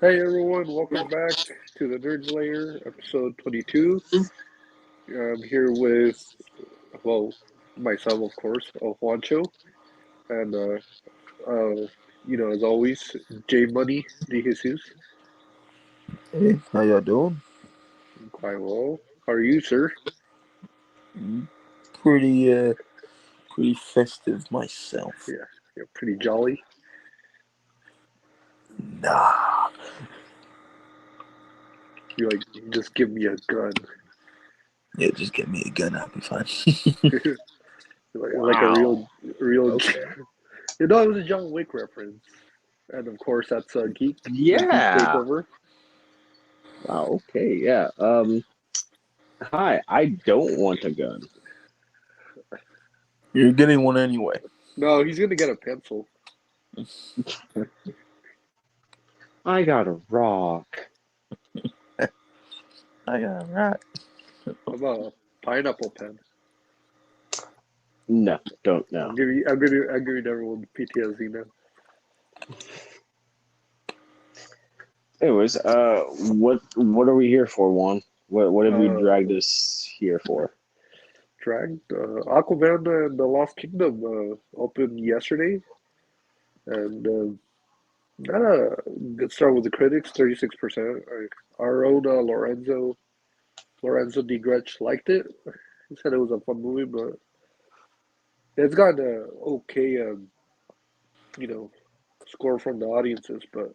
Hey everyone, welcome back to the Nerds Lair, episode 22. I'm here with, well, myself, of course, Juancho, and, as always, J Money De Jesus. Hey, how y'all doing? Quite well. How are you, sir? Mm, pretty festive myself. Yeah, you're pretty jolly. Nah. You're like, just give me a gun. Yeah, just get me a gun, I'll be fine. Like a Wow. real. Okay. It was a John Wick reference, and of course that's the geek Yeah. takeover. Wow. Okay. Yeah. Hi. I don't want a gun. You're getting one anyway. No, he's gonna get a pencil. I got a rock. I got right. How about a pineapple pen? No. Don't know. I'm giving everyone PTSD now. Anyways, what are we here for, Juan? What have you Uh, dragged us here for? Dragged. Aquaman and the Lost Kingdom opened yesterday, and got a good start with the critics, 36%. Our own Lorenzo D. Gretsch liked it. He said it was a fun movie, but it's got a okay, you know, score from the audiences, but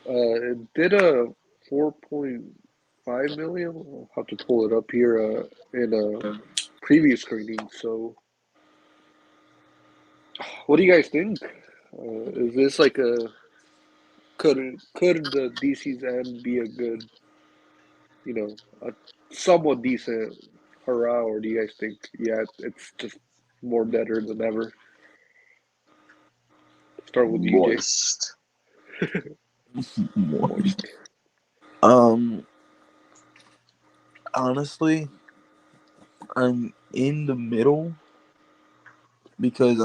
it did a 4.5 million. I'll have to pull it up here in a previous screening. So, what do you guys think? Is this like a could the DC's end be a good, a somewhat decent hurrah, or do you guys think, yeah, it's just more deader than ever? Start with you, Jay. Moist. One. Moist. Um, honestly, I'm in the middle because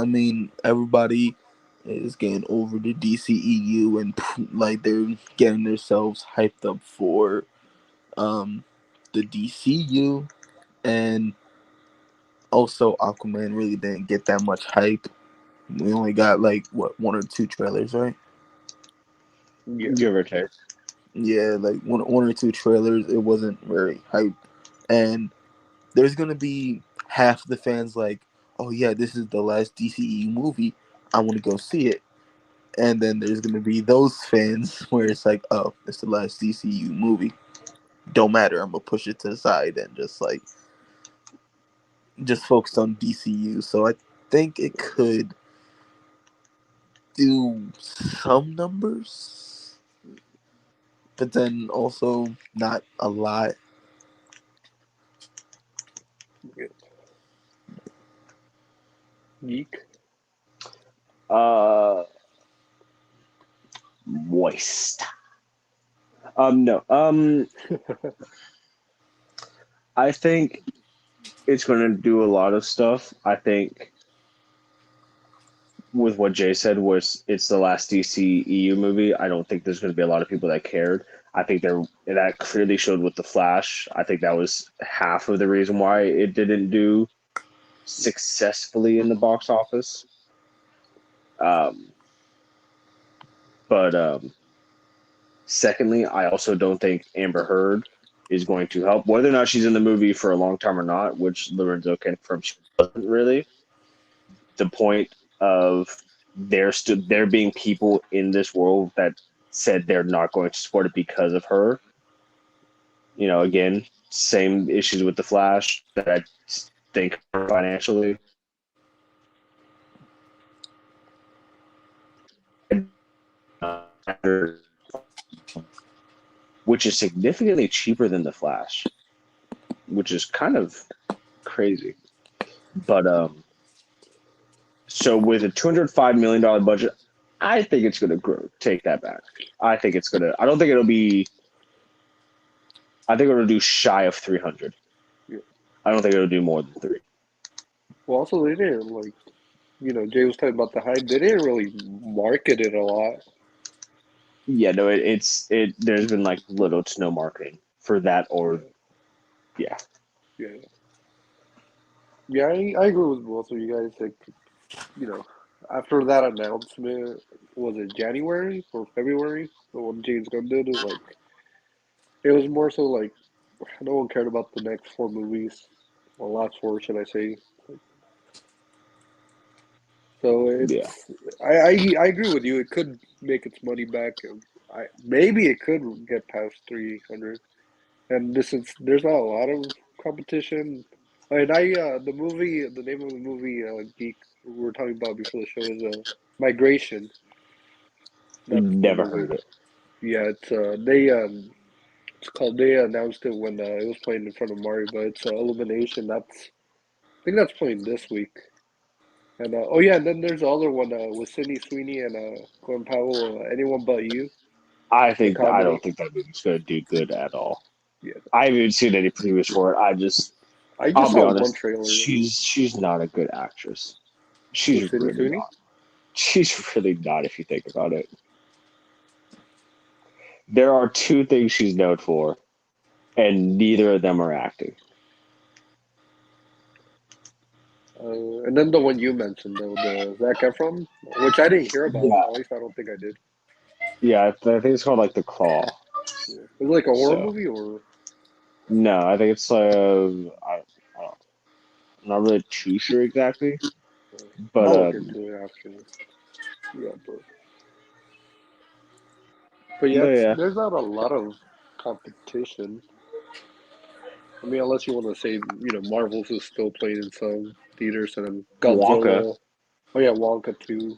everybody is getting over the DCEU and like they're getting themselves hyped up for um the DCU, and also Aquaman really didn't get that much hype. We only got like what, one or two trailers, right? Yeah. Give or take. Yeah, like one or two trailers. It wasn't very hype, and there's gonna be half the fans like, "Oh yeah, this is the last DCEU movie. I want to go see it." And then there's gonna be those fans where it's like, "Oh, it's the last DCEU movie. Don't matter. I'm gonna push it to the side and just focus on DCU." So I think it could do some numbers, but then also not a lot. Yeah. Geek. Uh, Moist. No. I think it's going to do a lot of stuff. I think with what Jay said was it's the last DC EU movie. I don't think there's going to be a lot of people that cared. I think that clearly showed with the Flash. I think that was half of the reason why it didn't do successfully in the box office. Um, but secondly, I also don't think Amber Heard is going to help. Whether or not she's in the movie for a long time or not, which Lorenzo can confirm she doesn't really. The point of there being people in this world that said they're not going to support it because of her. Again, same issues with the Flash that I think financially, which is significantly cheaper than the Flash, which is kind of crazy. But so with a $205 million budget, I think it's going to grow. Take that back. I think it's going to. I don't think it'll be. I think it'll do shy of 300. Yeah. I don't think it'll do more than three. Well, also they didn't Jay was talking about the hype. They didn't really market it a lot. Yeah, no, it. There's been like little to no marketing for that, or Yeah, yeah, yeah, yeah. I agree with both of you guys. Like, after that announcement, was it January or February? The one James Gunn did, like, it was more so like no one cared about the next four movies, or last four, should I say? So yeah. I agree with you. It could make its money back. I maybe it could get past 300. And there's not a lot of competition. And the name of the movie, geek we were talking about before the show is Migration. That's the Never movie. heard it. Yeah, it's called. They announced it when it was playing in front of Mario, but it's Illumination. I think that's playing this week. And oh yeah, and then there's the other one with Sydney Sweeney and Glenn Powell. Anyone but you, the I don't comedy. think that movie's gonna do good at all. Yeah, I haven't even seen any previews for it. I just I'll be saw one honest. trailer. She's not a good actress. With She's Sydney really Sweeney. not. She's really not. If you think about it, there are two things she's known for, and neither of them are acting. And then the one you mentioned, though, the Zac Efron, which I didn't hear about. Yeah, At least I don't think I did. yeah. I think it's called like The Claw. Yeah. Is it like a horror So movie or? no, I think it's I'm not really too sure exactly, but I'll look into it after. Yeah, but yeah, yeah, there's not a lot of competition. I mean, unless you want to say, Marvel's is still playing in some theaters, and then Wonka. Godzilla. Oh yeah, Wonka too.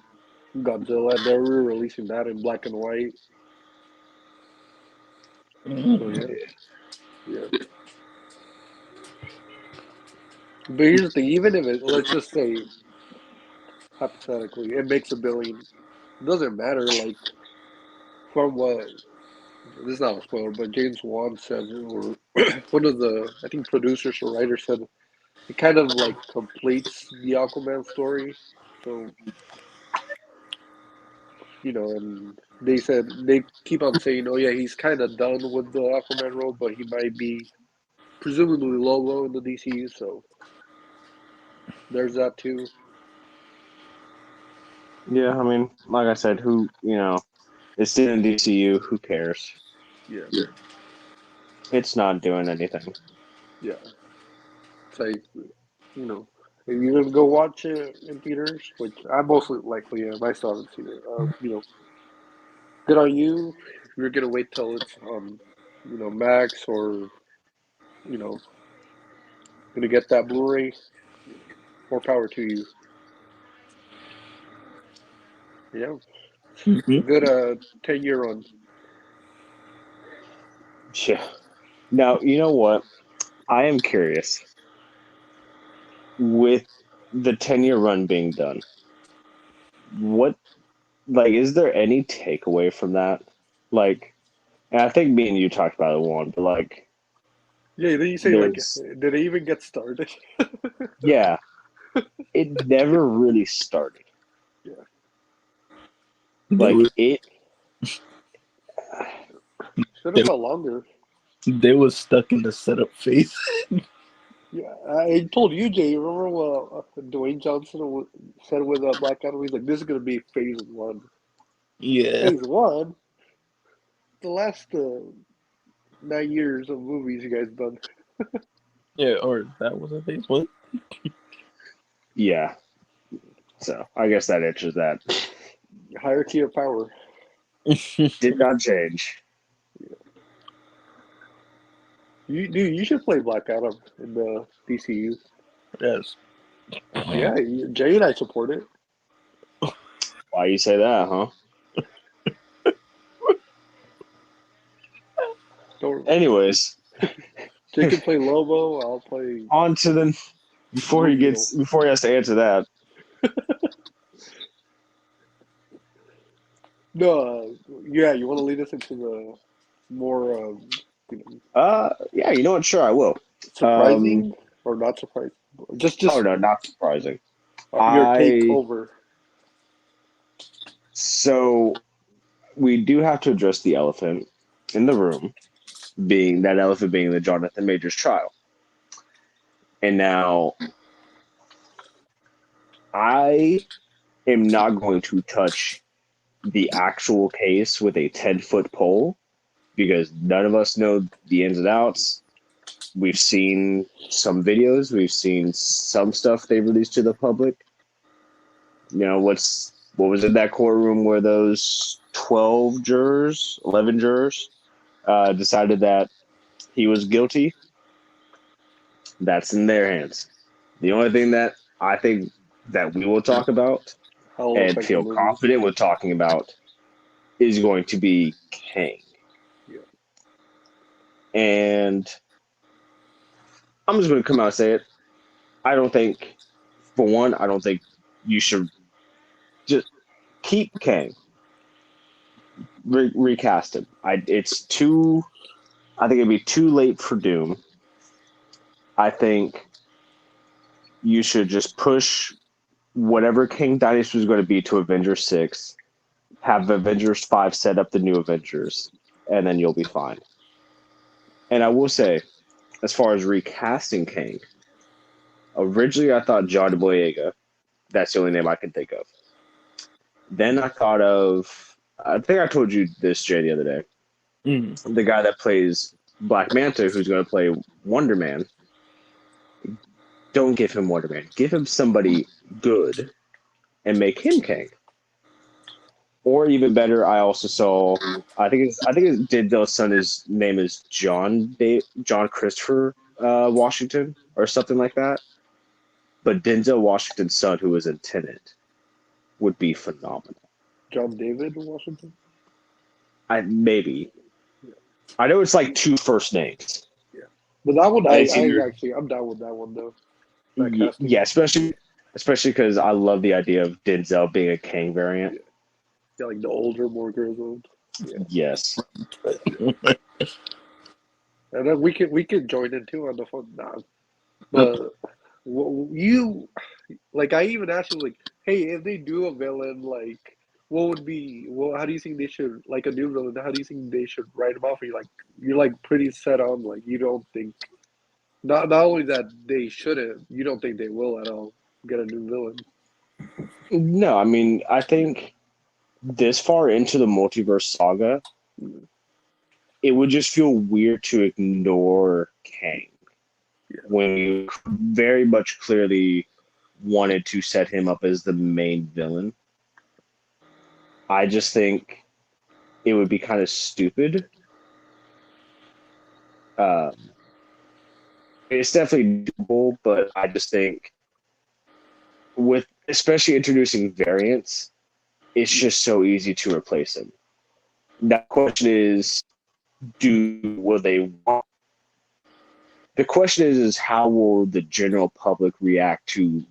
Godzilla. They're re-releasing that in black and white. So Mhm. yeah, yeah. But here's the thing: even if let's just say hypothetically, it makes a billion. It doesn't matter. Like from what this is not a spoiler, but James Wan said, or one of the I think producers or writers said, it kind of like completes the Aquaman story. So and they said they keep on saying, oh yeah, he's kind of done with the Aquaman role, but he might be presumably Lobo in the DCU. So there's that too. Yeah, I mean, like I said, who it's in DCU. Who cares? Yeah, It's not doing anything. yeah. It's like if you're gonna go watch it in theaters, which I mostly likely am. I still haven't seen it. Good on you. If you're gonna wait till it's on, Max or you know, gonna get that Blu-ray, more power to you. Yeah, a Mhm. good 10-year run. Yeah. Now you know what? I am curious with the 10-year run being done. What is there any takeaway from that? Like, and I think me and you talked about it one, but Yeah, then you say like, there's did it even get started? yeah, it never really started. Yeah, They Like were it, should they, have felt longer. they was stuck in the setup phase. Yeah, I told you, Jay. Remember what Dwayne Johnson said with Black Adam? He's like, "This is gonna be phase one." Yeah, Phase one. The last 9 years of movies you guys done. yeah, or that was a phase one. yeah. So I guess that answers that. Hierarchy of power. Did not change. You should play Black Adam in the DCU. Yes. Yeah, Jay and I support it. Why you say that, huh? Don't Anyways, Jay can play Lobo. I'll play on to the Blue Beetle. before he has to answer that. No, yeah, you want to lead us into the more Yeah, you know what? Sure, I will. Um, surprising or not surprising? oh Just no, not surprising. your take I over. so we do have to address the elephant in the room, being the Jonathan Majors trial. And now I am not going to touch the actual case with a 10-foot pole because none of us know the ins and outs. We've seen some videos, we've seen some stuff they released to the public. What was in that courtroom where those 11 jurors decided that he was guilty? That's in their hands. The only thing that I think that we will talk about How it'll and affect the feel movie. confident with talking about is going to be Kang. Yeah. And I'm just going to come out and say it. I don't think you should just keep Kang. Recast him. I think it'd be too late for Doom. I think you should just push whatever King Dynasty is going to be to Avengers 6, have Avengers 5 set up the new Avengers, and then you'll be fine. And I will say, as far as recasting Kang, originally I thought John Boyega. That's the only name I can think of. Then I thought of, I think I told you this, Jay, the other day. The guy that plays Black Manta, who's going to play Wonder Man. Don't give him Wonder Man. Give him somebody good and make him Kang. Or even better, I also saw. I think Denzel's son. His name is John Christopher Washington or something like that. But Denzel Washington's son, who was in Tenet, would be phenomenal. John David Washington. Maybe. I know it's like 2 first names. Yeah, but that one I'm down with that one though. Yeah, especially because I love the idea of Denzel being a Kang variant. Yeah, like the older, more grizzled. Yeah. Yes. And then we could join in too on the phone now. But you like I even asked you like, hey, if they do a villain, like what would be how do you think they should like a new villain, how do you think they should write him off? You're like pretty set on like you don't think not only that they shouldn't, you don't think they will at all get a new villain. No, I mean I think this far into the multiverse saga, it would just feel weird to ignore Kang when you very much clearly wanted to set him up as the main villain. I just think it would be kind of stupid. It's definitely doable, but I just think with especially introducing variants, it's just so easy to replace him. Now, the question is, will they want? The question is how will the general public react to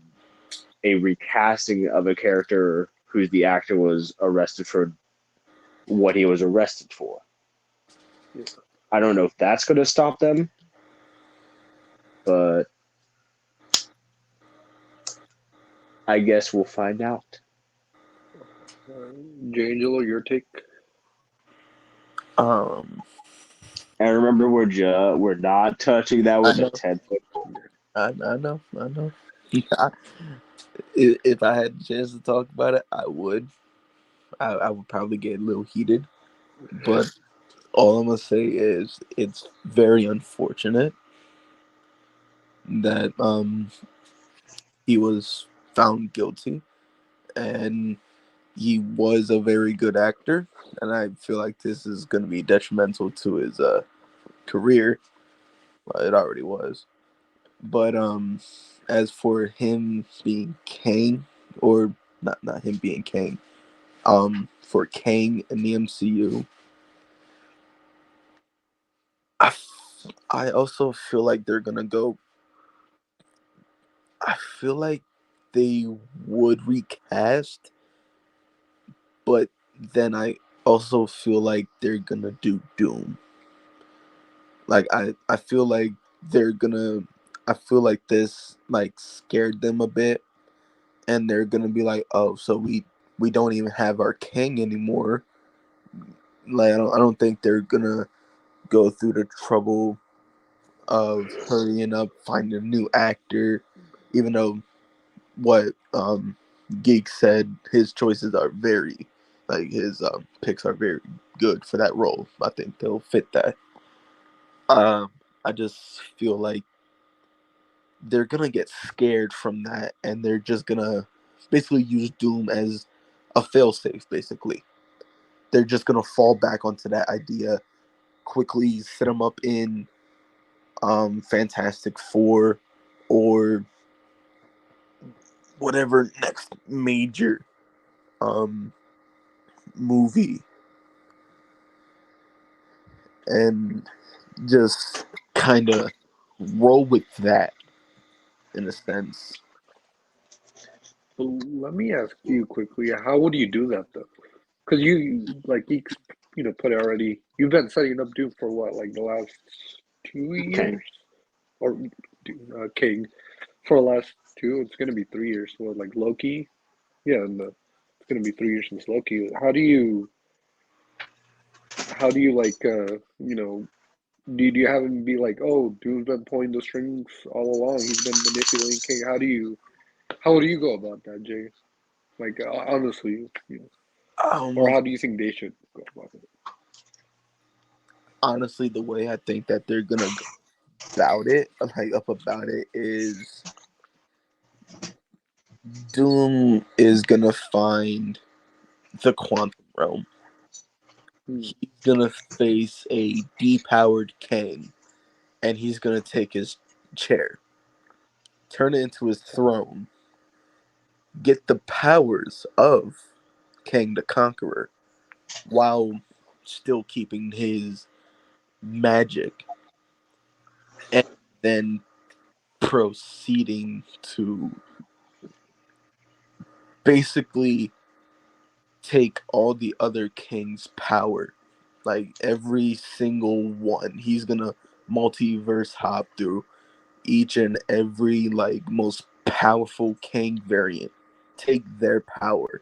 a recasting of a character who the actor was arrested for what he was arrested for? Yeah. I don't know if that's going to stop them, but I guess we'll find out. Angelo, your take? And remember, we're not touching that with a 10-foot pole. I know. If I had a chance to talk about it, I would. I would probably get a little heated, but all I'm gonna say is it's very unfortunate that he was found guilty, and he was a very good actor, and I feel like this is gonna be detrimental to his career. Well, it already was, but as for him being Kang, or not him being Kang, for Kang in the MCU, I also feel like they're gonna go. I feel like they would recast, but then I also feel like they're gonna do Doom. Like I feel like they're gonna. I feel like this like scared them a bit, and they're gonna be like, oh, so we don't even have our King anymore. Like I don't think they're gonna go through the trouble of hurrying up finding a new actor, even though what Geek said his choices are very like his picks are very good for that role. I think they'll fit that. I just feel like they're gonna get scared from that, and they're just gonna basically use Doom as a failsafe. Basically, they're just gonna fall back onto that idea quickly, set him up in Fantastic Four or whatever next major um movie, and just kind of roll with that in a sense. But let me ask you quickly, how would you do that though? Because put it already. You've been setting up Doom for what, like the last 2 years, Kang. or King for the last two? It's gonna be 3 years. So like Loki, yeah, and it's gonna be 3 years since Loki. How do you do you have him be like, oh, Doom's been pulling the strings all along. He's been manipulating King. How would you go about that, Jay? Like honestly, or Um, how do you think they should go about it? Honestly, the way I think that they're gonna go about it, like up about it, is Doom is gonna find the quantum realm. Hmm. He's gonna face a depowered Kang, and he's gonna take his chair, turn it into his throne, get the powers of Kang the Conqueror, while still keeping his magic, and then proceeding to basically take all the other kings' power. Like every single one. He's gonna multiverse hop through each and every like most powerful king variant. Take their power.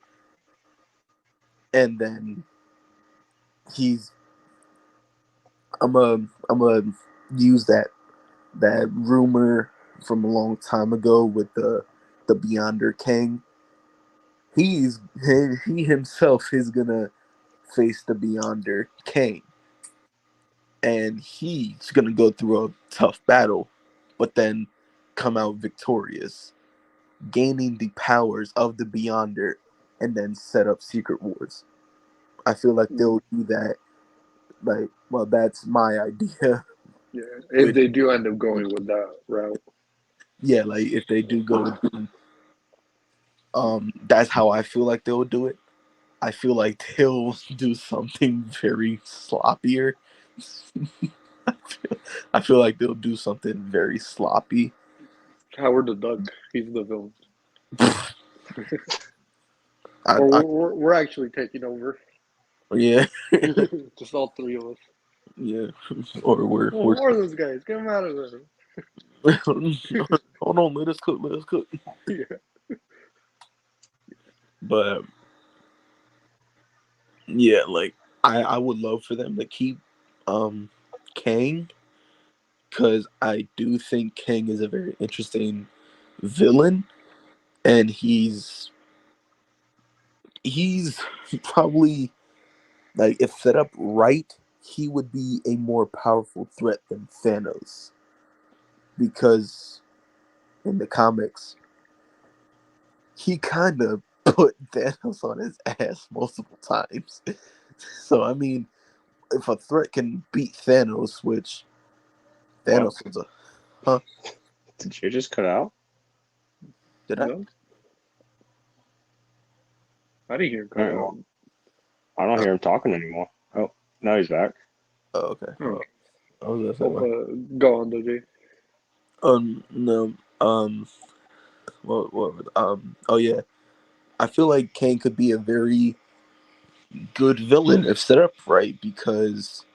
And then he's I'm a use that rumor from a long time ago with the Beyonder King. He himself is gonna face the Beyonder King, and he's gonna go through a tough battle, but then come out victorious, gaining the powers of the Beyonder, and then set up Secret Wars. I feel like Hmm. they'll do that. Like, well, that's my idea. Yeah, if With they do end up going with that route. yeah, like if they do go with Doom, that's how I feel like they'll do it. I feel like they'll do something very sloppier. I feel like they'll do something very sloppy. Howard the Duck, he's the villain. I, Or I we're actually taking over. yeah, Just all three of us. yeah. Or Oh, we're who are those guys? Get them out of there. hold on, let us cook, let us cook. Yeah. But yeah, like I would love for them to keep um Kang, because I do think Kang is a very interesting villain, and he's probably like if set up right, he would be a more powerful threat than Thanos, because in the comics he kind of put Thanos on his ass multiple times. So I mean, if a threat can beat Thanos, which What? Thanos was a huh? Did you just cut out? Did I? No, I didn't hear him All cut right, out. well, I don't Oh, hear him talking anymore. Oh, now he's back. okay. Oh, I was gonna say oh, what? go on, DJ. No. Oh yeah. I feel like Kane could be a very good villain if set up right, because,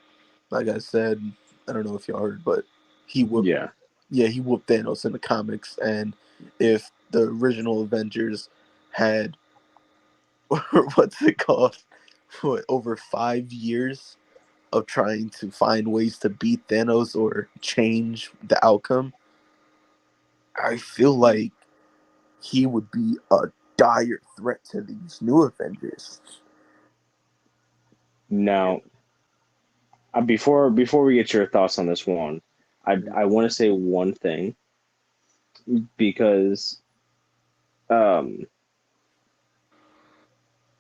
like I said, I don't know if y'all heard, but he whooped. Yeah. Yeah, he whooped Thanos in the comics, and if the original Avengers had what's it called? over 5 years of trying to find ways to beat Thanos or change the outcome, I feel like he would be a dire threat to these new Avengers. Now, before we get your thoughts on this one, I want to say one thing because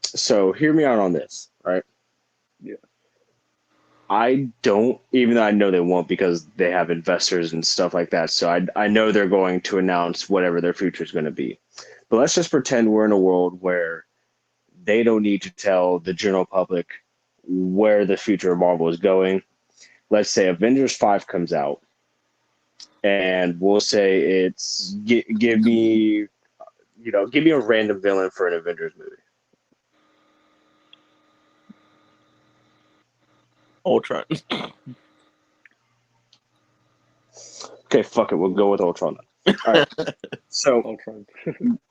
so hear me out on this, right? Yeah. I don't, even though I know they won't because they have investors and stuff like that. So I know they're going to announce whatever their future is going to be. But let's just pretend we're in a world where they don't need to tell the general public where the future of Marvel is going. Let's say Avengers 5 comes out, and we'll say it's give me a random villain for an Avengers movie. Ultron. Okay, fuck it. We'll go with Ultron then. All right. So Ultron.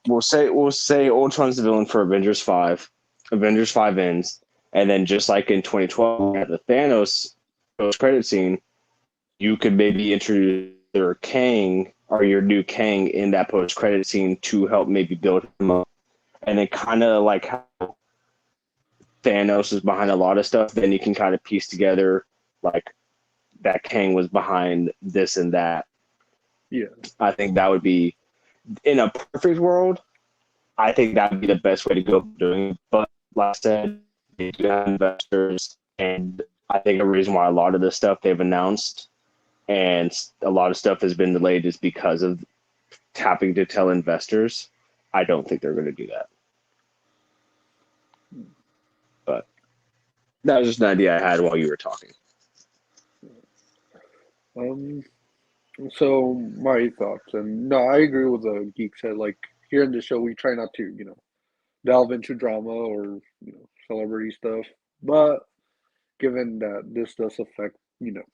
we'll say Ultron's the villain for Avengers 5. Avengers 5 ends, and then just like in 2012 at the Thanos post-credit scene, you could maybe introduce your Kang or your new Kang in that post-credit scene to help maybe build him up. And then kind of like how Thanos is behind a lot of stuff, then you can kind of piece together like that Kang was behind this and that. Yeah. I think that would be, in a perfect world, I think that would be the best way to go doing it. But like I said, they do have investors, and I think the reason why a lot of this stuff they've announced and a lot of stuff has been delayed is because of having to tell investors. I don't think they're going to do that. But that was just an idea I had while you were talking. So my thoughts, and no, I agree with the geek said. Like here in the show, we try not to, delve into drama or celebrity stuff. But given that this does affect, the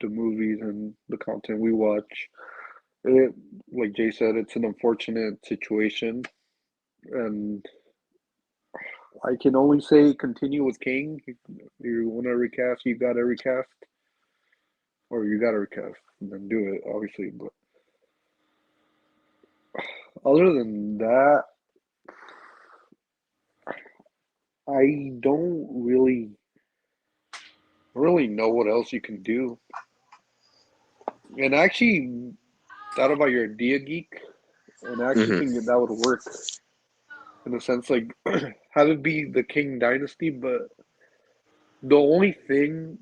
movies and the content we watch, it, like Jay said, it's an unfortunate situation, and I can only say continue with King. You want to recast, you got to recast, or you got to recast, and then do it, obviously. But other than that, I don't really know what else you can do. And I actually thought about your idea, geek, and I actually think that would work in a sense, like have it be the King Dynasty. But the only thing,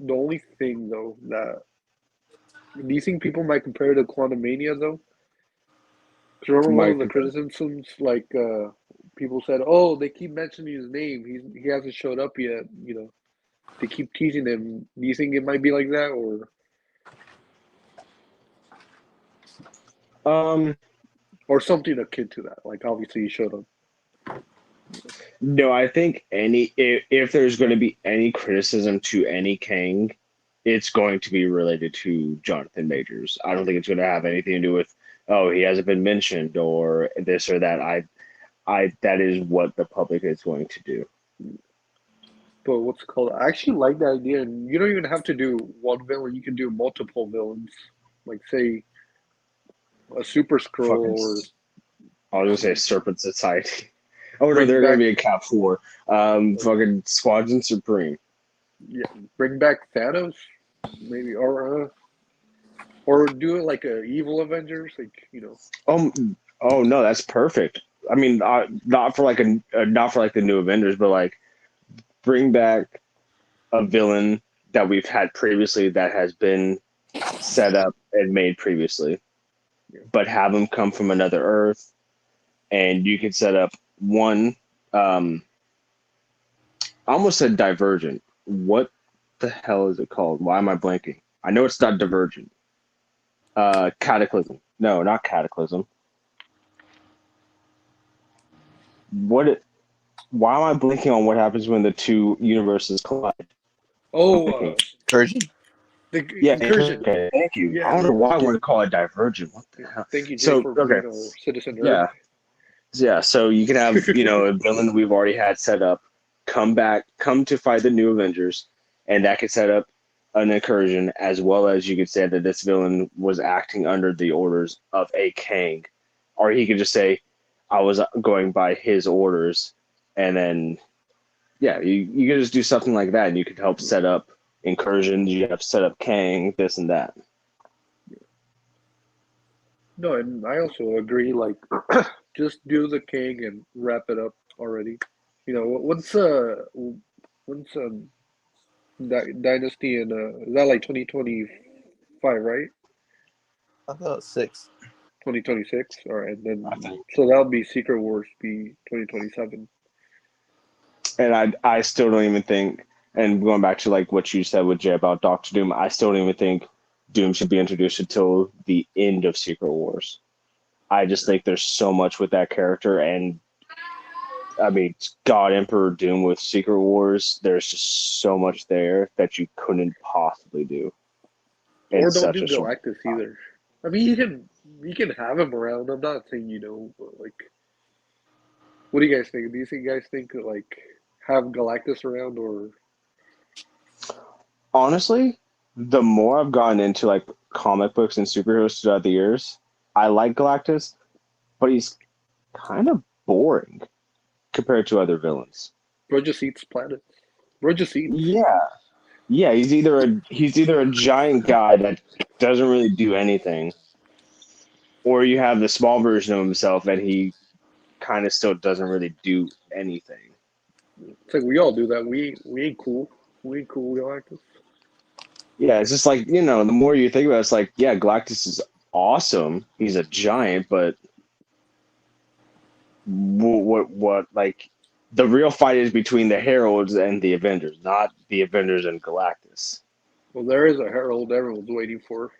though, that do you think people might compare it to Quantumania though? Because remember one of Mike, the criticisms, like people said, "Oh, they keep mentioning his name. He hasn't showed up yet." They keep teasing him. Do you think it might be like that, or something akin to that? Like obviously he showed up. no, I think if there's going to be any criticism to any Kang, it's going to be related to Jonathan Majors. I don't think it's going to have anything to do with, oh, he hasn't been mentioned or this or that. I that is what the public is going to do. But what's it called? I actually like the idea, and you don't even have to do one villain. You can do multiple villains, like say a Super Fucking, Scroll, I was going to say Serpent Society. Oh no, bring they're going back to be a Cap 4. Fucking Squadron Supreme. bring back Thanos, maybe, or do it like a evil Avengers, like. Oh no, that's perfect. I mean, not for like not for like the new Avengers, but like bring back a villain that we've had previously that has been set up and made previously, but have them come from another Earth, and you can set up one. I almost said Divergent. What the hell is it called? Why am I blanking? I know it's not Divergent. Cataclysm. No, not Cataclysm. Why am I blinking on what happens when the two universes collide? Oh, Incursion. the Yeah, Incursion. okay, thank you. Yeah, I don't know why I want to call it Divergent. What the hell? thank you, Jay, So, for okay, being a citizen Earth. yeah, so you can have a villain that we've already had set up, come to fight the new Avengers, and that could set up an incursion, as well as you could say that this villain was acting under the orders of a Kang, or he could just say, "I was going by his orders," and then yeah, you could just do something like that, and you could help set up incursions. You have to set up Kang, this and that. No, and I also agree. Like, just do the King and wrap it up already. You know, once Dynasty and is that like 2025, right? I thought 6. 2026. All right, and I then think. so that'll be Secret Wars be 2027. And I still don't even think, and going back to like what you said with Jay about Doctor Doom, I still don't even think Doom should be introduced until the end of Secret Wars. I just think there's so much with that character, and I mean, God Emperor Doom with Secret Wars. There's just so much there that you couldn't possibly do in Or don't such do a short Galactus time. either. I mean, you can have him around. I'm not saying but like, what do you guys think? Do you guys think like have Galactus around or Honestly, the more I've gotten into like comic books and superheroes throughout the years, I like Galactus, but he's kind of boring compared to other villains. bro just eats planets? Bro just eats. Yeah, yeah, he's either a giant guy that doesn't really do anything, or you have the small version of himself and he kind of still doesn't really do anything. It's like we all do that. We ain't cool. We ain't cool. Galactus. Yeah, it's just like, the more you think about it, it's like, yeah, Galactus is awesome. He's a giant, but what like the real fight is between the Heralds and the Avengers, not the Avengers and Galactus. Well, there is a herald everyone's waiting for.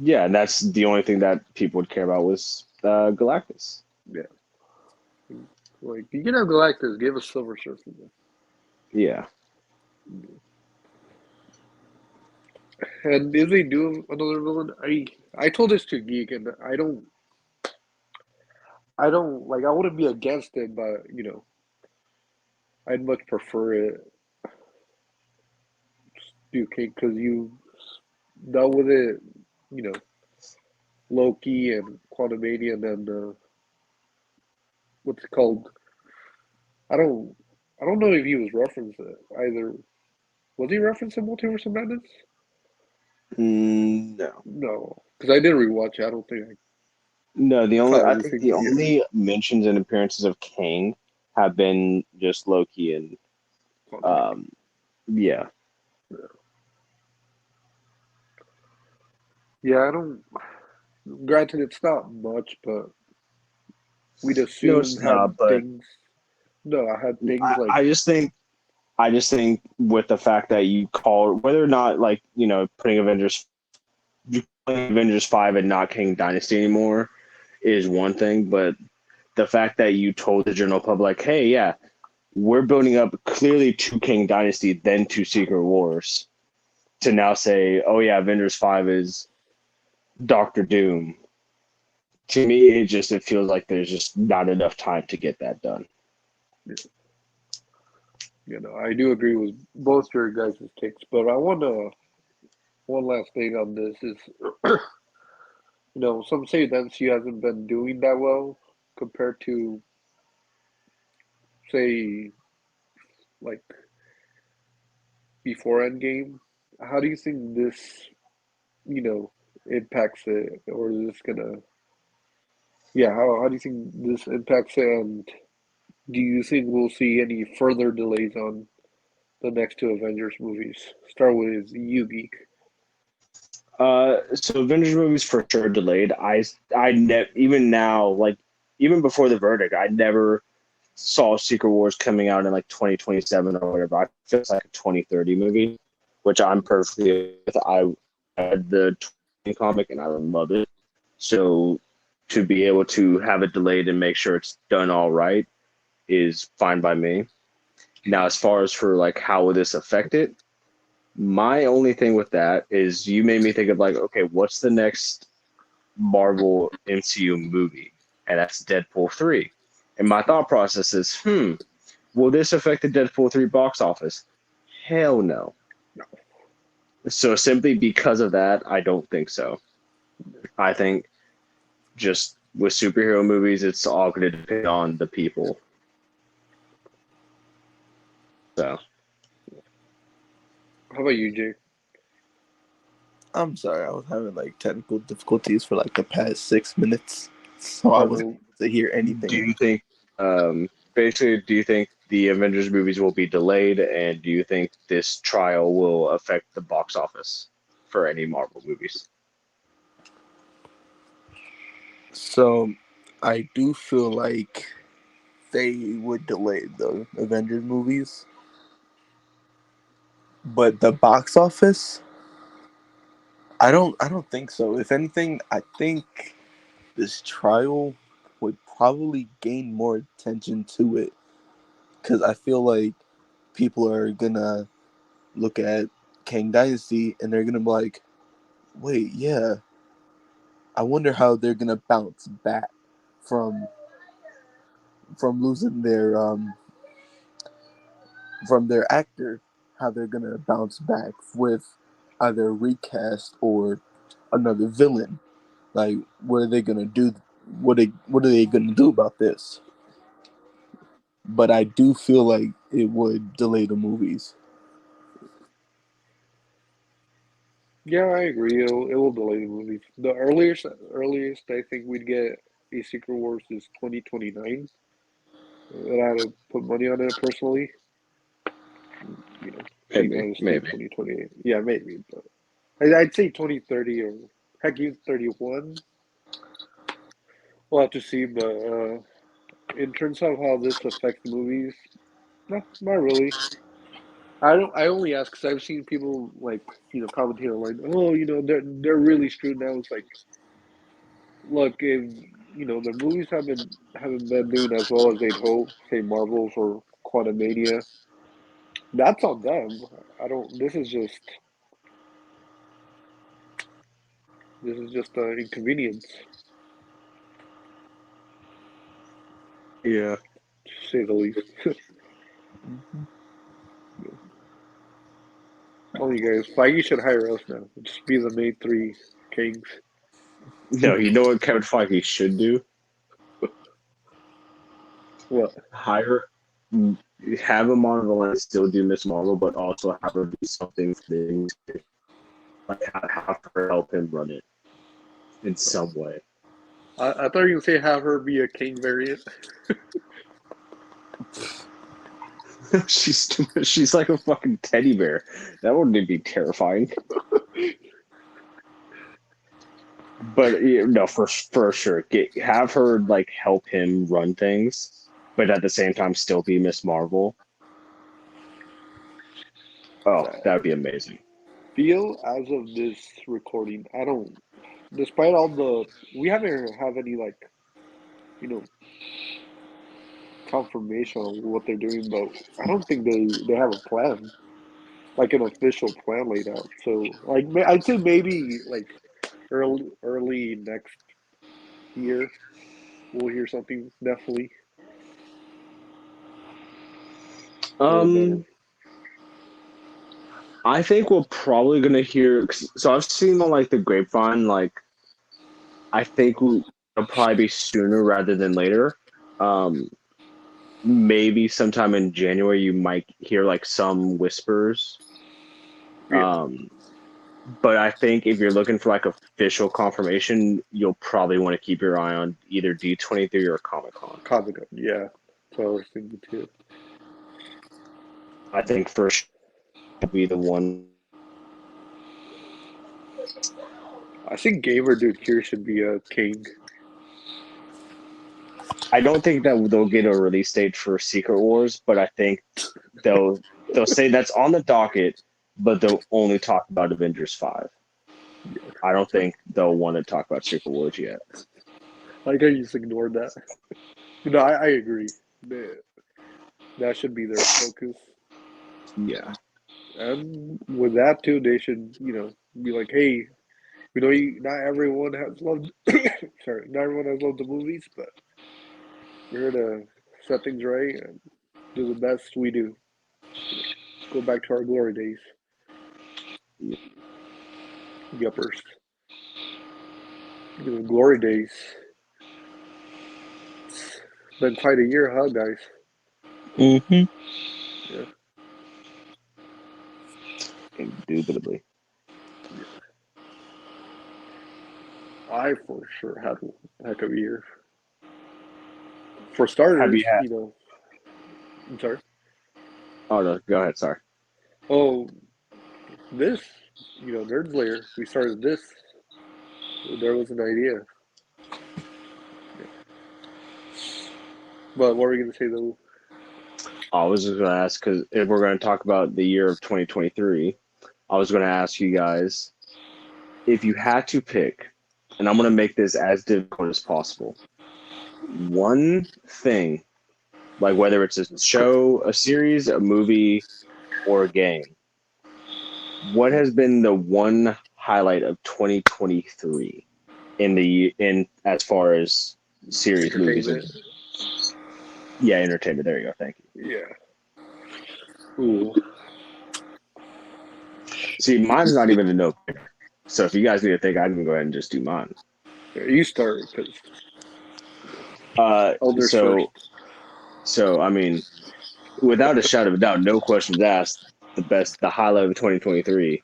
Yeah, and that's the only thing that people would care about was Galactus. Yeah, like you can have Galactus. Give us Silver Surfer. Yeah. And if they do another villain, I told this to Geek, and I don't like. I wouldn't be against it, but I'd much prefer it do King because you dealt with it. You know, Loki and Quantumania, and then what's it called? I don't. I don't know if he was referenced either. Was he referenced in Multiverse of Madness? No. No, because I did rewatch it. I don't think I No, caught I think everything. the Yeah, only mentions and appearances of Kang have been just Loki and Quantumania. um yeah. Yeah, I don't. Granted, it's not much, but we'd No, assume it's had not, but things. No, I had things I, like I just think I just think with the fact that you call whether or not like, putting Avengers 5 and not King Dynasty anymore is one thing, but the fact that you told the general public, hey, yeah, we're building up clearly to King Dynasty, then to Secret Wars, to now say, oh yeah, Avengers 5 is Doctor Doom. To me, it feels like there's just not enough time to get that done. I do agree with both your guys' takes, but I want to one last thing on this is some say the MCU hasn't been doing that well compared to say like before Endgame. How do you think this you know impacts it, or is this gonna how do you think this impacts it, and do you think we'll see any further delays on the next two Avengers movies? Start with you, Geek. So Avengers movies for sure delayed. Even now, like even before the verdict, I never saw Secret Wars coming out in like 2027 or whatever. I feel it's like a 2030 movie, which I'm perfectly with. I read the 20 comic and I love it. So to be able to have it delayed and make sure it's done all right is fine by me. Now, as far as for like how will this affect it, my only thing with that is you made me think of like, okay, what's the next Marvel MCU movie? And that's Deadpool 3. And my thought process is, Will this affect the Deadpool 3 box office? Hell no. So simply because of that, I don't think so. I think just with superhero movies, it's all going to depend on the people. So How about you, Jay? I'm sorry, I was having like technical difficulties for like the past 6 minutes, so I wasn't Oh, able to hear do anything. you think, basically, do you think the Avengers movies will be delayed, and do you think this trial will affect the box office for any Marvel movies? So I do feel like they would delay the Avengers movies, but the box office, I don't think so. If anything, I think this trial would probably gain more attention to it because I feel like people are gonna look at Kang Dynasty and they're gonna be like, wait, yeah, I wonder how they're gonna bounce back from losing their from their actor, how they're gonna bounce back with either a recast or another villain. Like, what are they gonna do? What are they gonna do about this? But I do feel like it would delay the movies. yeah, I agree. It will delay the movies. The earliest I think we'd get a Secret Wars is 2029. And I had to put money on it personally. Maybe others think Maybe. 2028. Yeah, maybe, but I'd say 2030 or heck, even 31. We'll have to see. But in terms of how this affects the movies, no, not really. I don't. I only ask because I've seen people like commenting online. Oh, they're really screwed now. It's like, look, if the movies haven't been doing as well as they'd hope, say Marvels or Quantumania, that's on them. I don't. This is just an inconvenience, Yeah. to say the least. Mm-hmm. Telling you guys, Feige should hire us now. Just be the main three kings. No, you know what Kevin Feige should do? What? Hire, have a Marvel and still do Miss Marvel, but also have her do something for the industry. Like have her help him run it in some way. I thought you were gonna say have her be a king variant. She's like a fucking teddy bear. That wouldn't be terrifying. But no, for sure, have her like help him run things, but at the same time still be Miss Marvel. Oh, I that would be amazing. feel as of this recording, I don't. Despite all we haven't have any like you know confirmation on what they're doing, but I don't think they have a plan, like an official plan laid out. So like I'd say maybe like early next year we'll hear something definitely. And Um, I think we're probably gonna hear. So I've seen on like the grapevine, like I think it'll probably be sooner rather than later. Um, Maybe sometime in January you might hear like some whispers. yeah, Um, but I think if you're looking for like official confirmation, you'll probably want to keep your eye on either D23 or Comic Con. Comic Con. Yeah, that's what I was thinking too. I think first will be the one. I think Gamer Dude here should be a king. I don't think that they'll get a release date for Secret Wars, but I think they'll they'll say that's on the docket, but they'll only talk about Avengers 5. Yeah. I don't think they'll want to talk about Secret Wars yet. Like I just ignored that. I agree. That should be their focus. Yeah. And with that too, they should, be like, hey, not everyone has loved. Sorry, not everyone has loved the movies, but we're here to set things right. And do the best we do. Go back to our glory days. Yuppers. The glory days. It's been quite a year, huh, guys? Mm-hmm. Yeah. Indubitably. I for sure had a heck of a year. For Have starters, you had? I'm sorry. Oh no, go ahead. Sorry. Oh, this, Nerds Lair, we started this. There was an idea. Yeah. But what were you going to say, though? I was just going to ask because if we're going to talk about the year of 2023, I was going to ask you guys if you had to pick, and I'm going to make this as difficult as possible. One thing, like whether it's a show, a series, a movie, or a game, what has been the one highlight of 2023 in as far as series, movies, and Entertainment. yeah, entertainment. There you go. Thank you. Yeah. Ooh. See, mine's not even a no-brainer. So if you guys need to think, I can go ahead and just do mine. Yeah, you start, because Uh, elders so first. so I mean, without a shadow of a doubt, no questions asked. The highlight of 2023.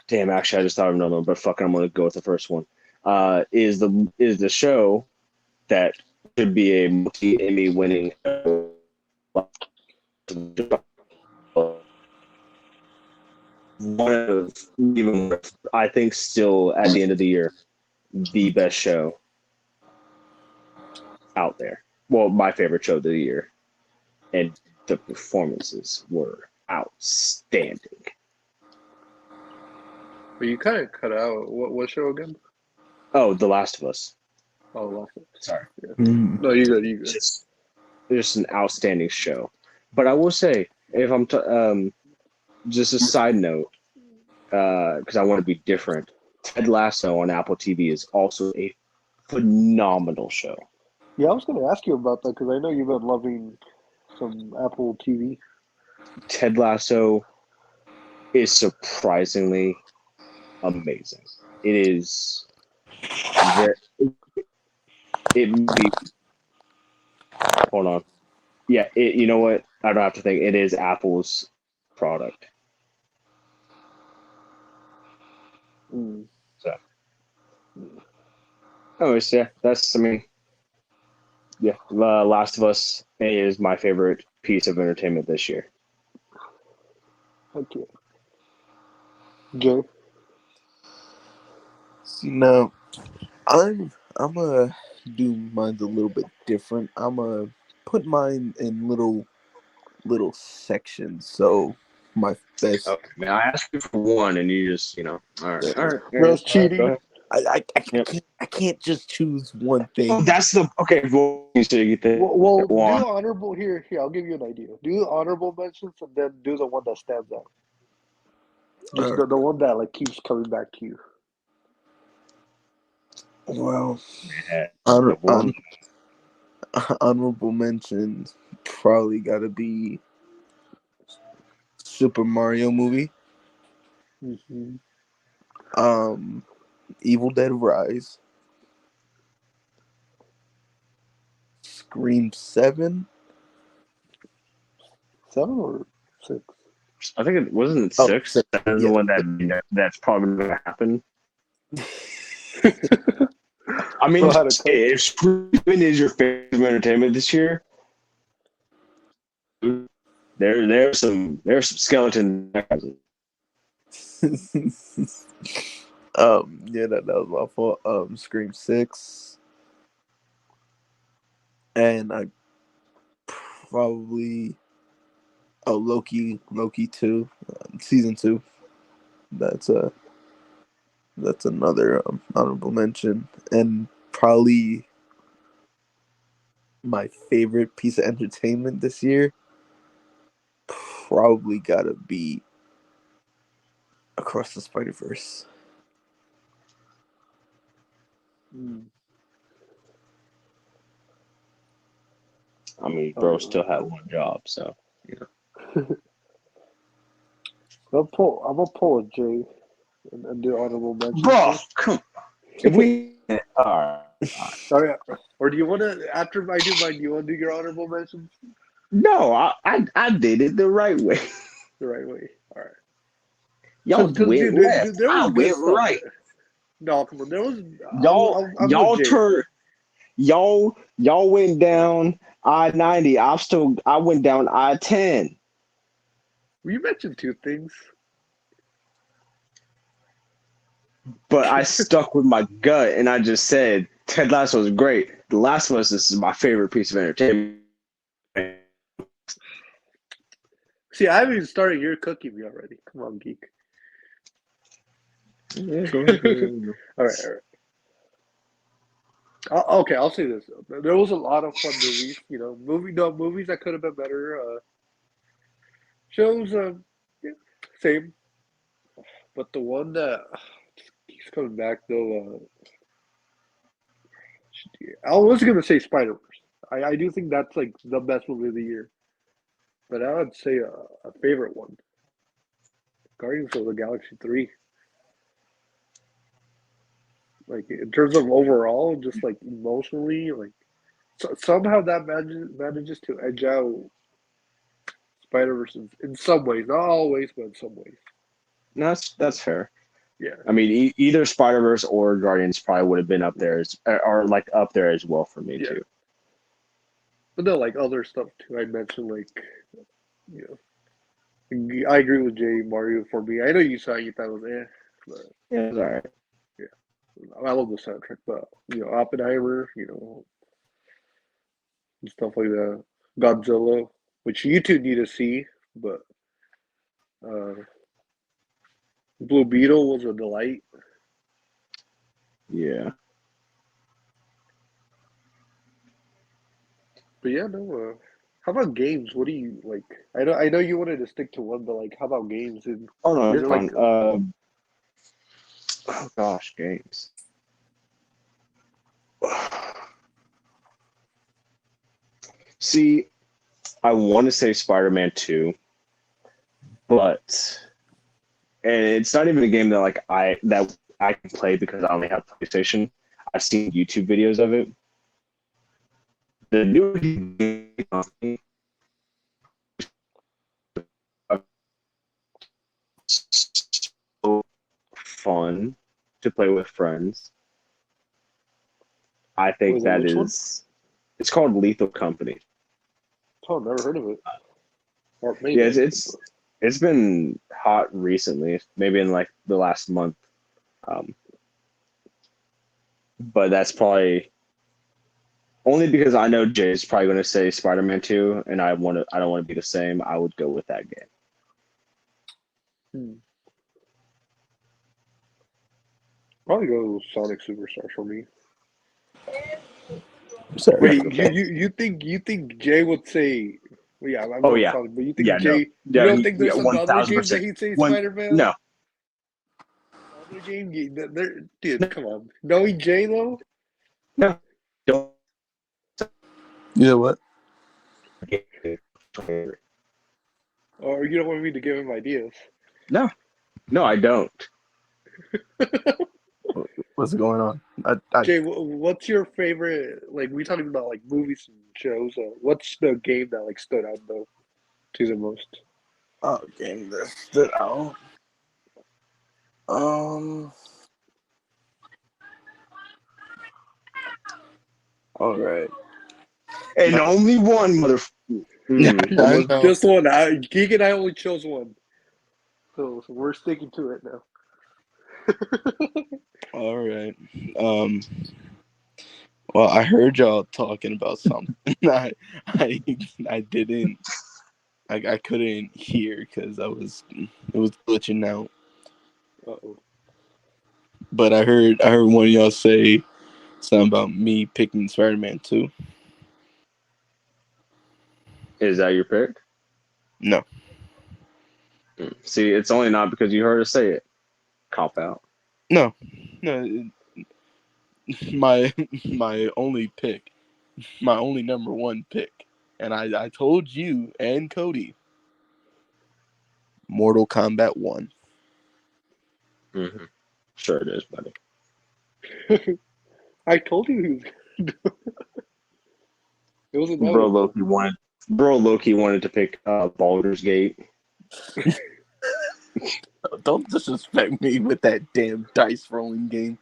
Damn, actually, I just thought of another one, but fuck it, I'm gonna go with the first one. Is the show that should be a multi-Emmy winning one of even I think still at the end of the year the best show out there. Well, my favorite show of the year, and the performances were outstanding. But you kind of cut out. What show again? Oh, The Last of Us. Oh, Lost it. Sorry, Yeah. Mm-hmm. No, you good. You good. just an outstanding show. But I will say, if I'm just a side note, because I want to be different. Ted Lasso on Apple TV is also a phenomenal show. Yeah, I was going to ask you about that because I know you've been loving some Apple TV. Ted Lasso is surprisingly amazing. It is very. It may be. Hold on. Yeah, you know what? I don't have to think. It is Apple's product. Mm. So, anyways, yeah, I mean, yeah, Last of Us is my favorite piece of entertainment this year. Okay. Jay? See now, I'm gonna do mine a little bit different. I'm gonna put mine in little sections. So my best. Okay, man, I asked you for one, and you just, all right, That's go cheating. ahead. Yep. I can't just choose one Oh, thing. that's the okay. Well, so you think Well, do one? honorable here. Here, I'll give you an idea. Do honorable mentions and then do the one that stands out. Just Uh, the one that like keeps coming back to you. well, Yeah, honor, one. honorable mentions probably gotta be Super Mario movie, Mm-hmm. um, Evil Dead Rise, Scream 7. 7 or 6? I think it wasn't Oh, six. six. That is the Yeah. one that's probably going to happen. I mean, Bro had a cut. if Screaming is your favorite entertainment this year, there's some skeletons. Yeah, that was my fault. Scream 6, and I probably Loki 2, season 2. That's that's another honorable mention, and probably my favorite piece of entertainment this year. Probably gotta be Across the Spider Verse. Mm. I mean, bro still had one job, so you know. I'm gonna pull a J and do honorable mentions Bro, here. come. If we all right. Sorry, or do you want to after I do mine? Do you want to do your honorable mentions No, I did it the right way. the right way? All right. Y'all Because went dude, left. there I was good went stuff. right. No, come on, there was. I'm with Y'all Jay. turn y'all went down I-90. I went down I-10. You mentioned two things. But I stuck with my gut and I just said Ted Lasso is great. The Last of Us is my favorite piece of entertainment. See, I haven't even started. You're cooking me already. Come on, geek. Yeah, all right, all right. Okay, I'll say this. There was a lot of fun movies. Movies that could have been better. Shows, yeah, same. But the one that keeps coming back though, I was gonna say Spider Verse. I do think that's like the best movie of the year. But I would say a favorite one, Guardians of the Galaxy 3. Like in terms of overall, just like emotionally, like somehow that manages to edge out Spider Verse in some ways, not always, but in some ways. No, that's fair. Yeah, I mean, either Spider Verse or Guardians probably would have been up there, or like up there as well for me yeah. too. But no, like other stuff too. I mentioned like you I agree with Jay Mario for me. I know you thought it was but Yeah, it's all right. yeah, I love the soundtrack. But Oppenheimer, and stuff like that. Godzilla, which you two need to see, but uh, Blue Beetle was a delight. Yeah. But yeah, no. How about games? What do you like? I know you wanted to stick to one, but like, how about games? And Oh no, is you're there like, fine. Oh gosh, games. See, I want to say Spider-Man 2, but and it's not even a game that I can play because I only have PlayStation. I've seen YouTube videos of it. The new game so fun to play with friends. I think wait, that which one? is it's called Lethal Company. Oh, never heard of it. Or Yeah, maybe. it's been hot recently, maybe in like the last month. Um, but that's probably only because I know Jay's probably going to say Spider-Man 2, and I don't want to be the same. I would go with that game. Hmm. Probably go Sonic Superstars for me. Sorry. Wait, you think Jay would say? Well, yeah, I'm Oh going yeah, Sonic, but you yeah, think no, Jay? You yeah, don't think yeah, there's some one other thousand game that percent. he'd say One, Spider Man? no, Other game, dude, come on. Knowing Jay though, no, don't. You know what? or you don't want me to give him ideas? No, no, I don't. What's going on? I Jay, what's your favorite? Like we talking about like movies and shows. What's the game that like stood out though to the most? oh, game that stood out. Um. All right. And only one mother. Yeah, I Almost know. just one. Geek and I only chose one, so we're sticking to it now. All right. Um. Well, I heard y'all talking about something. I, I didn't. I couldn't hear because it was glitching out. Uh-oh. But I heard one of y'all say something about me picking Spider-Man 2. Is that your pick? No, See, it's only not because you heard us say it. Cop out. no, no. My my only pick, my only number one pick and I told you and Cody, Mortal Kombat 1. Mm-hmm. Sure it is, buddy. I told you he was gonna do it. It was Bro inevitable. Loki wanted to pick Baldur's Gate. Don't disrespect me with that damn dice rolling game.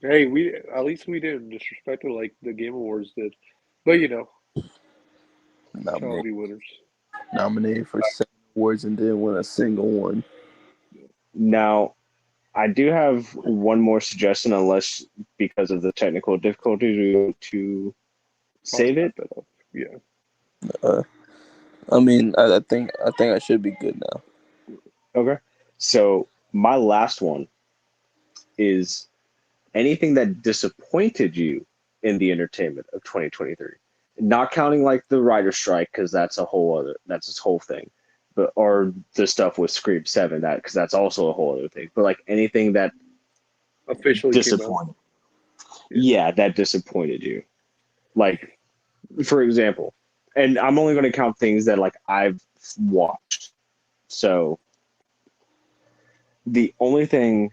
Hey, we at least we didn't disrespect it like the Game Awards did. But you know, shall Nominated, be winners. nominated for 7 awards and didn't win a single one. Now, I do have one more suggestion, unless because of the technical difficulties we want to Probably save wrap it. it up. Yeah. I mean, I think I should be good now. Okay. So my last one is anything that disappointed you in the entertainment of 2023. Not counting like the writer strike, because that's its whole thing. But or the stuff with Scream 7, that because that's also a whole other thing. But like anything that Officially came out. disappointed. Yeah, that disappointed you. Like, for example, and I'm only going to count things that like I've watched. So the only thing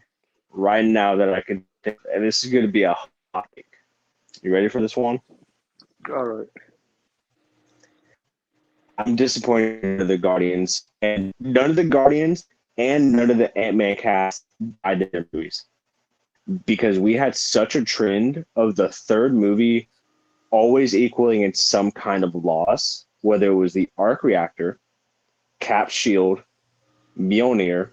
right now that I can think, and this is going to be a hot take. You ready for this one? All right. I'm disappointed in the Guardians, and none of the Guardians and none of the Ant-Man cast died in their movies, because we had such a trend of the third movie always equaling in some kind of loss, whether it was the arc reactor, Cap shield, Mjolnir,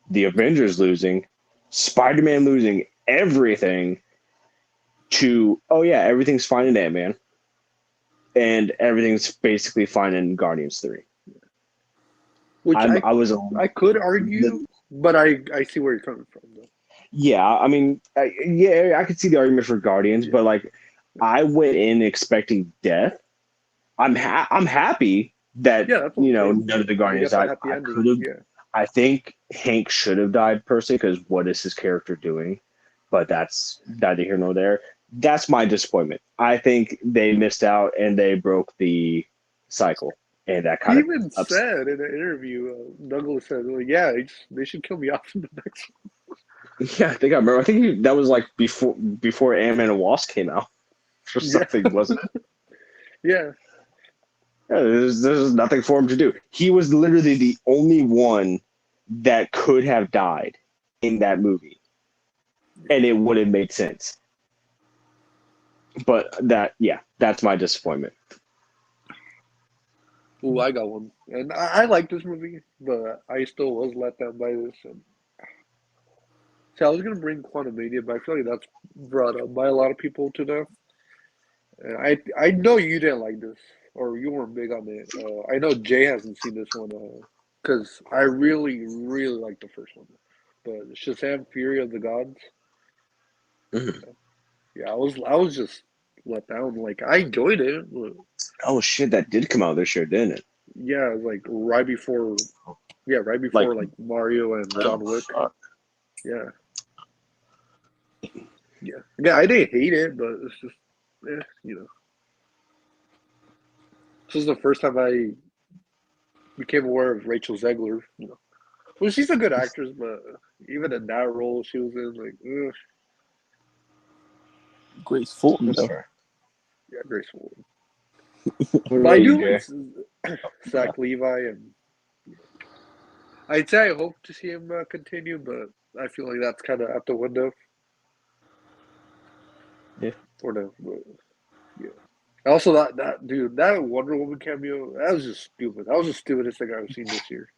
the Avengers losing, Spider-Man losing everything, to oh yeah, everything's fine in Ant-Man, and everything's basically fine in Guardians 3. Which I could argue, but I see where you're coming from though. Yeah, I mean, yeah, I could see the argument for Guardians, but like, I went in expecting death. I'm happy that That's what I'm saying. none of the You Guardians got the died. happy I ending. could have. Yeah. I think Hank should have died personally, because what is his character doing? But that's neither here nor there. That's my disappointment. I think they missed out and they broke the cycle, and that He kind of even upset. said in an interview, Douglas said, well, "Yeah, they should kill me off in the next one." Yeah, I think I remember. I think that was like before Ant-Man and Wasp came out or Yeah. something, wasn't it? Yeah. Yeah, there's nothing for him to do. He was literally the only one that could have died in that movie, and it would have made sense. But that's my disappointment. Ooh, I got one, and I like this movie, but I still was let down by this. And see, I was gonna bring Quantumania, but I feel like that's brought up by a lot of people today. And I know you didn't like this, or you weren't big on it. I know Jay hasn't seen this one, because I really really like the first one. But Shazam: Fury of the Gods, Mhm. yeah, I was just let down. Like I enjoyed it. But Oh shit, that did come out this year, didn't it? yeah, it was like right before. Yeah, right Like, before like Mario and Oh, John Wick. fuck. Yeah, yeah. I didn't hate it, but it's just, this is the first time I became aware of Rachel Zegler. Well, she's a good actress, but even in that role she was in, like, Grace Fulton that's though. fair. yeah, graceful. What But I about you, do Jay? like Zach Levi, and I'd say I hope to see him continue, but I feel like that's kind of out the window. Yeah. Or no, but, yeah. Also, that dude, that Wonder Woman cameo, that was just stupid. That was the stupidest thing I've seen this year.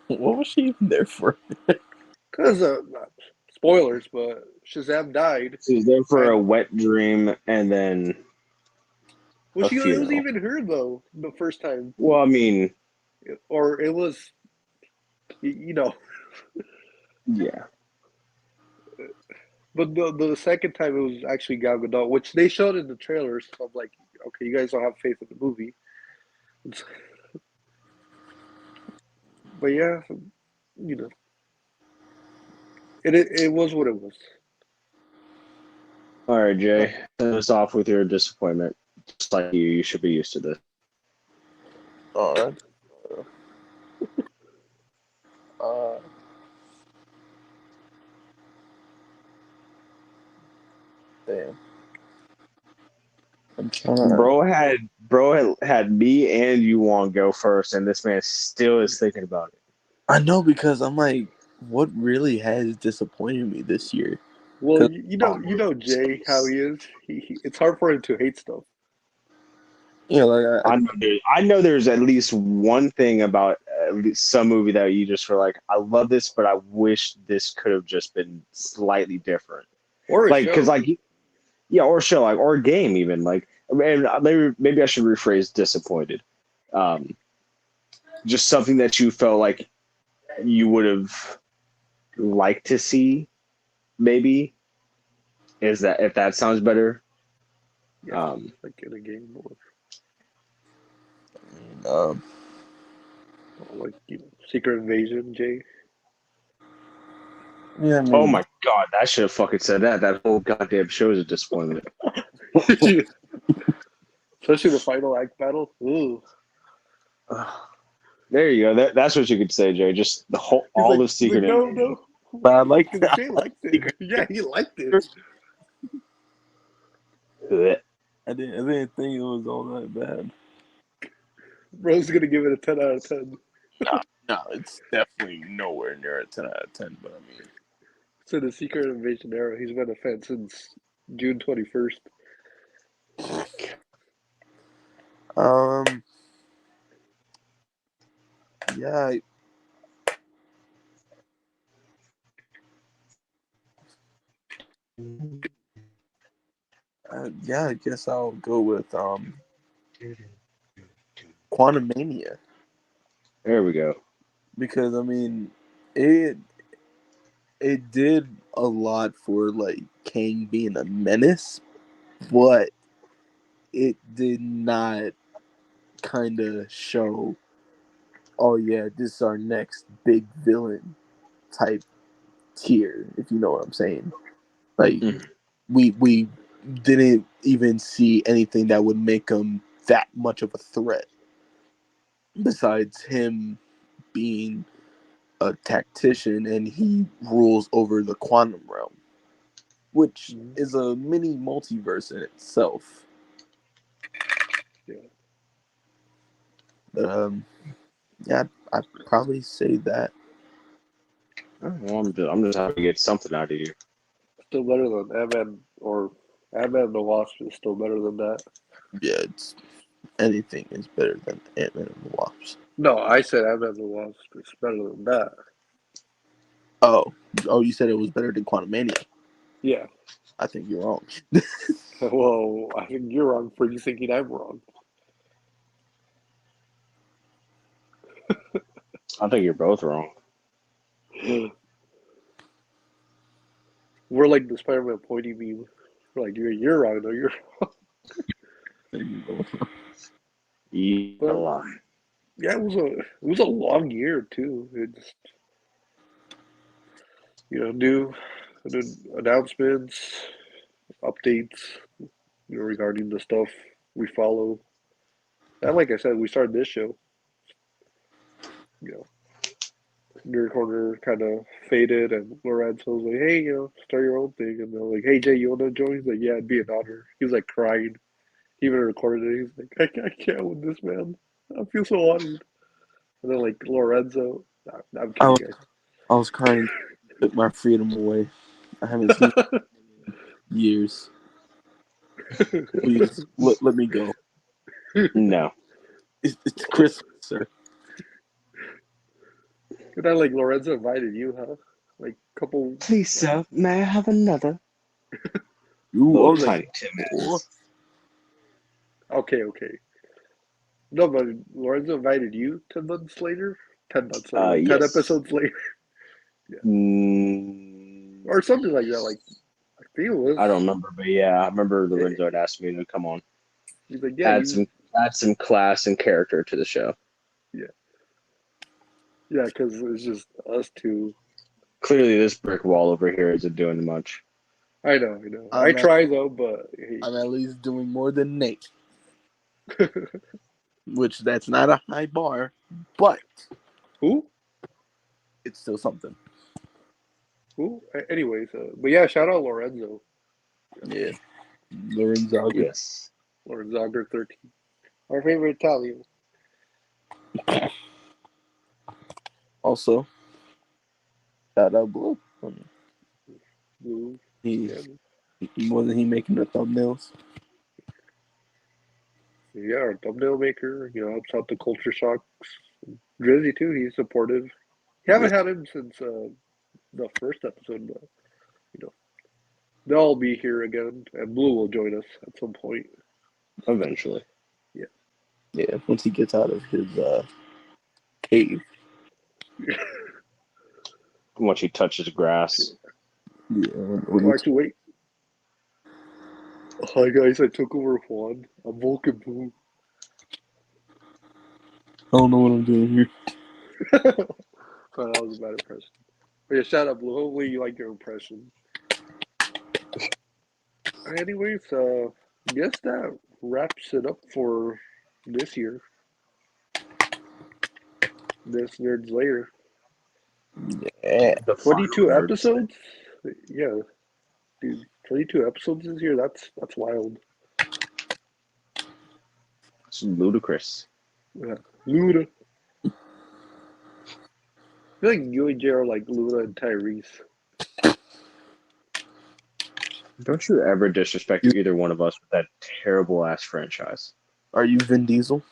What was she even there for? Because spoilers, but Shazam died, She was there for a and wet dream and then well, a it was funeral. even her though the first time, Well, I mean, or it was, you know. yeah. But the second time it was actually Gal Gadot, which they showed in the trailers. So I'm like, okay, you guys don't have faith in the movie. But yeah, you know, it was what it was. All right, Jay. Send us off with your disappointment. Just like you should be used to this. All right. Uh, damn. I'm trying to. Bro had me and you on go first, and this man still is thinking about it. I know because I'm like, what really has disappointed me this year? Well, Because you know Jay how he is. It's hard for him to hate stuff. like I know there's at least one thing about at least some movie that you just were like, I love this, but I wish this could have just been slightly different. Or a Like, because show. like yeah, or a show like or a game even like. And maybe I should rephrase disappointed. Um, just something that you felt like you would have liked to see, maybe is that if that sounds better. Yeah, like in a game um, or like Secret Invasion, Jay. yeah, I Oh mean, my god, that should have fucking said that. That whole goddamn show is a disappointment. Especially the final act battle. Ooh. There you go. That's what you could say, Jay. Just the whole He's all like, the he's like, secret no, invasion. no. but I like Because that. Jay liked it. Yeah, he liked it. I didn't think it was all that bad. Bro's gonna give it a 10 out of 10. No, it's definitely nowhere near a 10 out of 10. But I mean, So the Secret Invasion era, he's been a fan since June 21st. um, yeah, yeah. I guess I'll go with Quantum Mania There we go. because I mean, it it did a lot for like Kang being a menace, but it did not kind of show, oh yeah, this is our next big villain type tier, if you know what I'm saying. Like Mm. we didn't even see anything that would make him that much of a threat besides him being a tactician and he rules over the quantum realm, which Mhm. is a mini multiverse in itself. Yeah. But yeah, I'd probably say that. Oh, well, I'm just happy to get something out of you. Still better than Ant-Man or Ant-Man and the Wasp is still better than that. Yeah, it's anything is better than Ant-Man and the Wasp. No, I said Ant-Man and the Wasp is better than that. Oh, oh, you said it was better than Quantum Mania. Yeah. I think you're wrong. Well, I think you're wrong for you thinking I'm wrong. I think you're both wrong. We're like the Spider-Man pointy meme. We're like, you're wrong, no, you're There you go. You But lie. yeah, it was a long year too. It's new announcements, updates, regarding the stuff we follow. And like I said, we started this show. You know, Nerd Corner kind of faded, and Lorenzo was like, "Hey, start your own thing." And they're like, "Hey, Jay, you want to join?" He's like, "Yeah, it'd be an honor." He was like crying. He even recorded it. He's like, I can't with this man. I feel so honored." And then like Lorenzo, nah, I'm I kidding, was, guys. I was crying. Took my freedom away. I haven't seen it in years. Please let me go. No. It's Christmas, sir. And then like Lorenzo invited you, huh? Like couple. Please, sir, may I have another? You Little are like, tiny oh, Timmons. Okay, okay. No, but Lorenzo invited you 10 months later. 10 months later, like 10 Yes. episodes later, yeah, Mm, or something like that. Like I think it was. I don't remember, but yeah, I remember Yeah, Lorenzo had asked me to come on, he's like, yeah, add you, some add some class and character to the show. yeah, yeah, because it's just us two. Clearly, this brick wall over here isn't doing much. I know, I know. I I'm at, try though, but hey. I'm at least doing more than Nate, which that's not a high bar, but Who? it's still something. Who? Anyways, but yeah, shout out Lorenzo. Yeah, Lorenzo. Yes. Lorenzo 13. Our favorite Italian. Also, shout out Blue. Blue. He Yeah, wasn't he making the thumbnails? yeah, our thumbnail maker. Helps out the culture shocks. Drizzy too. He's supportive. Haven't had him since the first episode, but you know they'll all be here again, and Blue will join us at some point. Eventually. Yeah. Yeah, once he gets out of his cave. Once he touches grass. Yeah. Oh, actually, wait. Hi guys, I took over Juan. I'm Vulcan Blue. I don't know what I'm doing here. Sorry, that was a bad impression. But yeah, shout out Blue. Hopefully you like your impression. Anyways, guess that wraps it up for this year. This Nerd's Lair. Yeah. The 22 final episodes? Yeah, dude. 22 episodes this year? That's wild. It's ludicrous. Yeah. Luda. I feel like you and Jay are like Luda and Tyrese. Don't you ever disrespect either one of us with that terrible ass franchise. Are you Vin Diesel?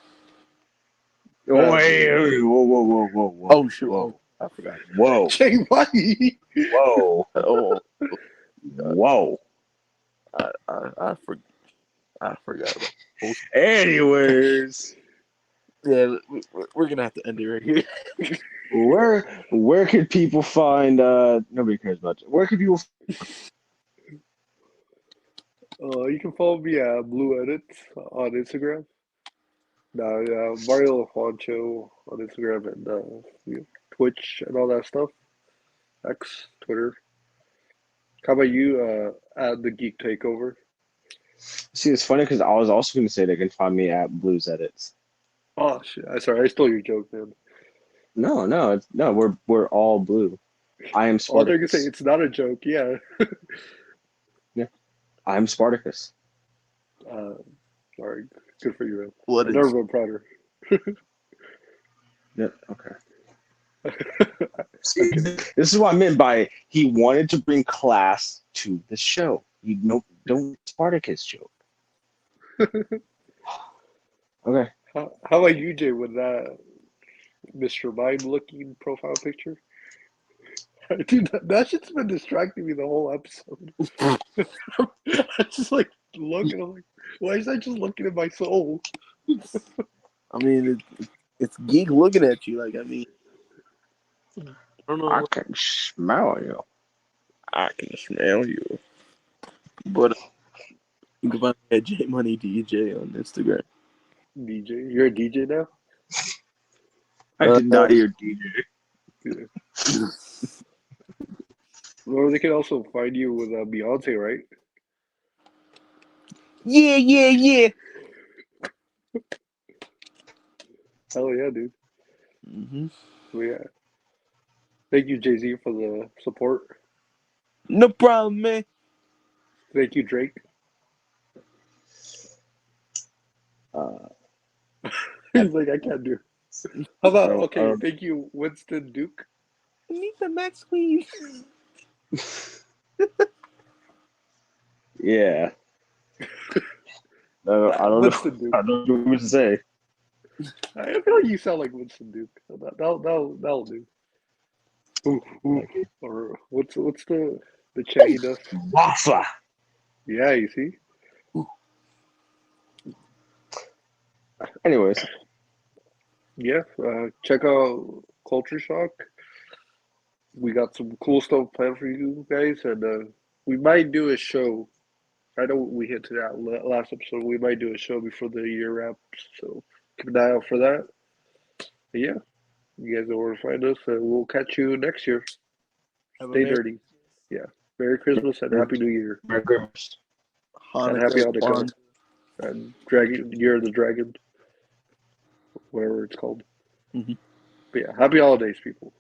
Oh, hey, whoa, whoa, whoa, whoa, whoa. Oh shoot! Whoa. Oh, I forgot. Whoa. Jay, why? Whoa. Oh, Whoa. I forgot. About Anyways. Yeah, we're gonna have to end it right here. Where could people find nobody cares about it. Where could people You can follow me at Blue Edits on Instagram. Mario Juancho on Instagram and Twitch and all that stuff. X, Twitter. How about you? At the Geek Takeover. see? It's funny because I was also going to say they can find me at Blues Edits. Oh shit! Sorry, I stole your joke, man. No, we're all blue. I am Oh, I thought you were gonna say Spartacus. it's not a joke. Yeah. Yeah, I'm Spartacus. Uh, Sorry. Good for you, man. What I've never is? been prouder. Yeah, okay. I'm See, kidding. this is what I meant by he wanted to bring class to the show. You don't Spartacus joke. Okay. How about you, Jay, with that Mr. Mime looking profile picture? Dude, that shit's been distracting me the whole episode. I just like look and I'm like, why is that just looking at my soul? I mean, it's geek looking at you. Like, I mean, I don't know. I can smell you. I can smell you. But you can find me at J Money DJ on Instagram. DJ, you're a DJ now? I did not hear DJ. Yeah. Well, they can also find you with Beyonce, right? Yeah. Hell yeah, dude. Mm-hmm. Well, yeah. Thank you, Jay Z, for the support. No problem, man. Thank you, Drake. He's like, I can't do it. How about, okay, thank you, Winston Duke. I need the max squeeze. Yeah. I don't Winston know. Duke. I don't know what to say. I feel like you sound like Winston Duke. That'll do. Ooh. Or what's the chat he does? Wafa. Yeah, you see? Anyways. Yeah, check out Culture Shock. We got some cool stuff planned for you guys, and we might do a show. I know we hit to that last episode. We might do a show before the year wraps, so keep an eye out for that. But yeah, you guys know where to find us, and we'll catch you next year. Stay dirty. Yeah. Merry Christmas and Happy New Year. Merry Christmas. And Happy Hanukkah, Hanukkah. And Year of the Dragon. Whatever it's called. Mhm. But yeah, happy holidays, people.